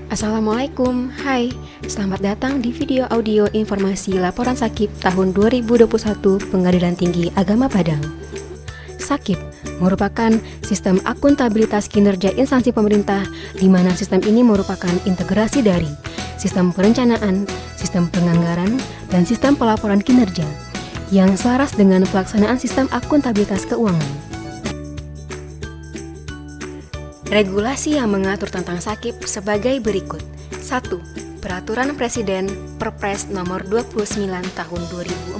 Assalamualaikum, hai, selamat datang di video audio informasi laporan Sakip tahun 2021 Pengadilan Tinggi Agama Padang. Sakip merupakan sistem akuntabilitas kinerja instansi pemerintah di mana sistem ini merupakan integrasi dari sistem perencanaan, sistem penganggaran, dan sistem pelaporan kinerja yang selaras dengan pelaksanaan sistem akuntabilitas keuangan. Regulasi yang mengatur tentang Sakip sebagai berikut. 1. Peraturan Presiden Perpres nomor 29 tahun 2014.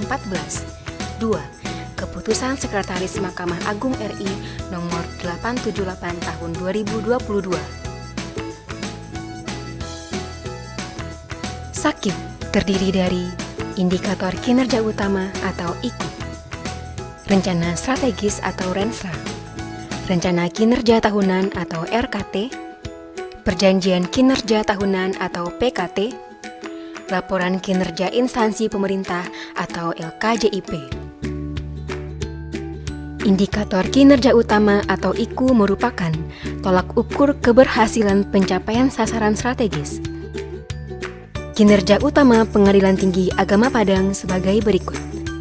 2. Keputusan Sekretaris Mahkamah Agung RI nomor 878 tahun 2022. Sakip terdiri dari Indikator Kinerja Utama atau IKU, Rencana Strategis atau Rensra, Rencana Kinerja Tahunan atau RKT, Perjanjian Kinerja Tahunan atau PKT, Laporan Kinerja Instansi Pemerintah atau LKJIP. Indikator Kinerja Utama atau IKU merupakan tolak ukur keberhasilan pencapaian sasaran strategis. Kinerja utama Pengadilan Tinggi Agama Padang sebagai berikut.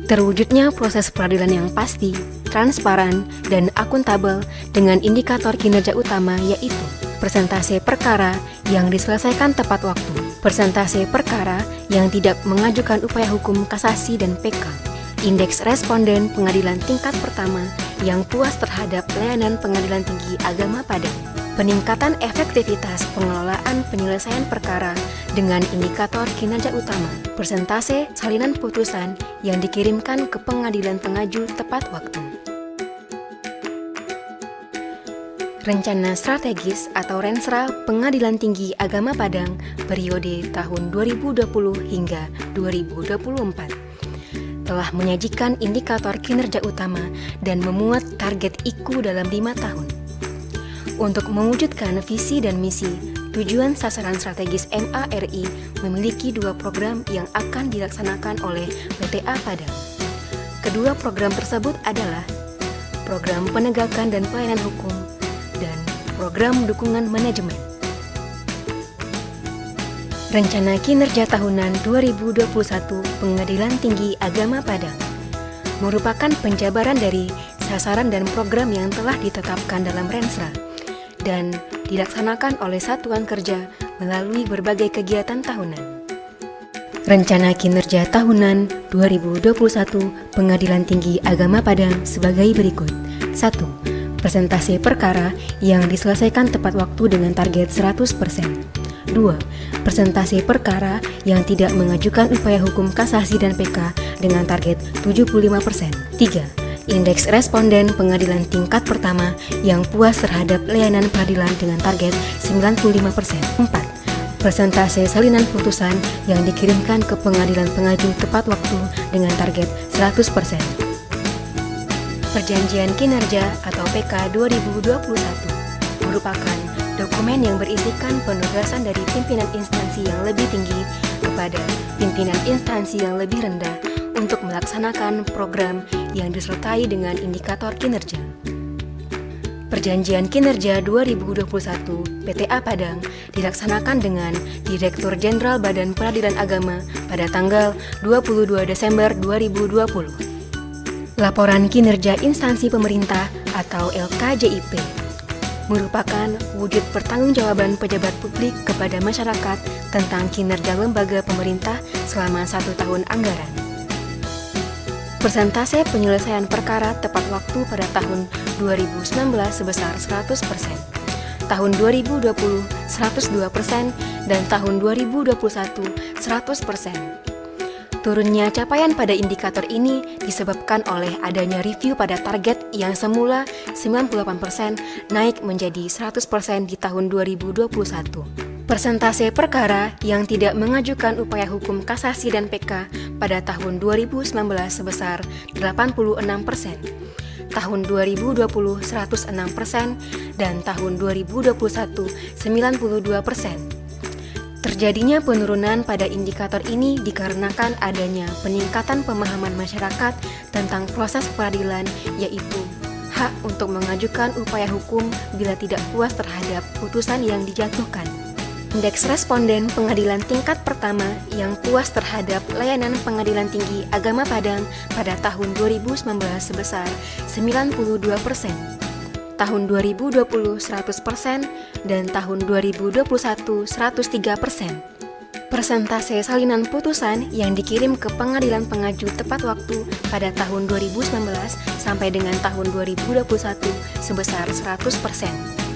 Terwujudnya proses peradilan yang pasti, transparan, dan akuntabel dengan indikator kinerja utama yaitu persentase perkara yang diselesaikan tepat waktu, persentase perkara yang tidak mengajukan upaya hukum kasasi dan PK, indeks responden pengadilan tingkat pertama yang puas terhadap pelayanan Pengadilan Tinggi Agama Padang, peningkatan efektivitas pengelolaan penyelesaian perkara dengan indikator kinerja utama, persentase salinan putusan yang dikirimkan ke pengadilan pengaju tepat waktu. Rencana Strategis atau Rensra Pengadilan Tinggi Agama Padang periode tahun 2020 hingga 2024 telah menyajikan indikator kinerja utama dan memuat target IKU dalam 5 tahun. Untuk mewujudkan visi dan misi, tujuan sasaran strategis MARI memiliki 2 program yang akan dilaksanakan oleh PTA Padang. Kedua program tersebut adalah Program Penegakan dan Pelayanan Hukum dan Program Dukungan Manajemen. Rencana Kinerja Tahunan 2021 Pengadilan Tinggi Agama Padang merupakan penjabaran dari sasaran dan program yang telah ditetapkan dalam Rensra dan dilaksanakan oleh satuan kerja melalui berbagai kegiatan tahunan. Rencana Kinerja Tahunan 2021 Pengadilan Tinggi Agama Padang sebagai berikut. 1. Persentase perkara yang diselesaikan tepat waktu dengan target 100%. 2. Persentase perkara yang tidak mengajukan upaya hukum kasasi dan PK dengan target 75%. 3. Indeks responden pengadilan tingkat pertama yang puas terhadap layanan peradilan dengan target 95%. 4. Persentase salinan putusan yang dikirimkan ke pengadilan pengaju tepat waktu dengan target 100%. Perjanjian Kinerja atau PK 2021 merupakan dokumen yang berisikan penugasan dari pimpinan instansi yang lebih tinggi kepada pimpinan instansi yang lebih rendah untuk melaksanakan program yang disertai dengan indikator kinerja. Perjanjian Kinerja 2021 PTA Padang dilaksanakan dengan Direktur Jenderal Badan Peradilan Agama pada tanggal 22 Desember 2020. Laporan Kinerja Instansi Pemerintah atau LKJIP merupakan wujud pertanggungjawaban pejabat publik kepada masyarakat tentang kinerja lembaga pemerintah selama 1 tahun anggaran. Persentase penyelesaian perkara tepat waktu pada tahun 2019 sebesar 100%, tahun 2020 102%, dan tahun 2021 100%. Turunnya capaian pada indikator ini disebabkan oleh adanya review pada target yang semula 98% naik menjadi 100% di tahun 2021. Persentase perkara yang tidak mengajukan upaya hukum kasasi dan PK pada tahun 2019 sebesar 86%, tahun 2020 106%, dan tahun 2021 92%. Terjadinya penurunan pada indikator ini dikarenakan adanya peningkatan pemahaman masyarakat tentang proses peradilan, yaitu hak untuk mengajukan upaya hukum bila tidak puas terhadap putusan yang dijatuhkan. Indeks responden pengadilan tingkat pertama yang puas terhadap layanan Pengadilan Tinggi Agama Padang pada tahun 2019 sebesar 92%, tahun 2020 100%, dan tahun 2021 103%. Persentase salinan putusan yang dikirim ke pengadilan pengaju tepat waktu pada tahun 2019 sampai dengan tahun 2021 sebesar 100%.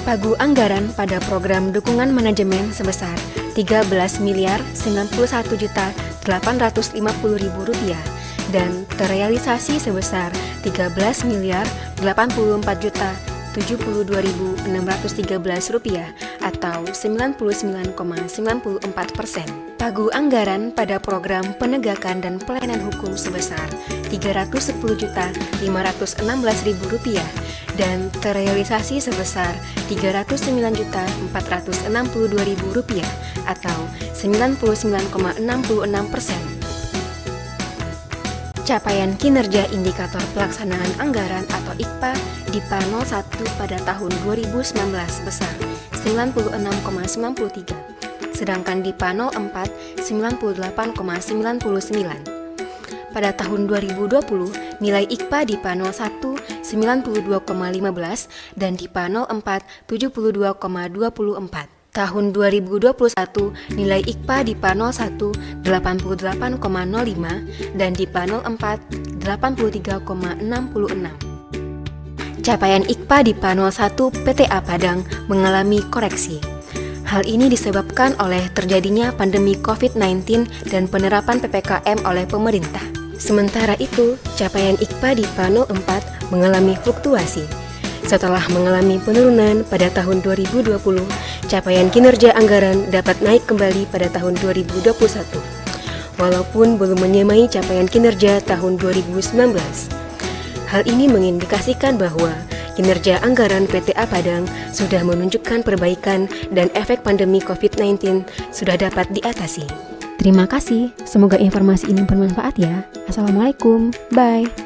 Pagu anggaran pada program dukungan manajemen sebesar Rp13.91.850.000 dan terrealisasi sebesar Rp13.082.072.613 atau 99,94%. Pagu anggaran pada program penegakan dan pelayanan hukum sebesar Rp310.516.000 dan terrealisasi sebesar Rp309.462.000 atau 99,66%. Capaian kinerja indikator pelaksanaan anggaran atau IKPA DIPA 01 pada tahun 2019 sebesar 96,93, sedangkan DIPA 04 98,99. Pada tahun 2020, nilai IKPA DIPA 01 92,15 dan DIPA 04 72,24. Tahun 2021, nilai IKPA DIPA 01 88,05 dan DIPA 04 83,66. Capaian IKPA DIPA 01 PTA Padang mengalami koreksi. Hal ini disebabkan oleh terjadinya pandemi COVID-19 dan penerapan PPKM oleh pemerintah. Sementara itu, capaian IKPA DIPA 04 mengalami fluktuasi. Setelah mengalami penurunan pada tahun 2020, capaian kinerja anggaran dapat naik kembali pada tahun 2021, walaupun belum menyamai capaian kinerja tahun 2019. Hal ini mengindikasikan bahwa kinerja anggaran PTA Padang sudah menunjukkan perbaikan dan efek pandemi COVID-19 sudah dapat diatasi. Terima kasih, semoga informasi ini bermanfaat ya. Assalamualaikum, bye.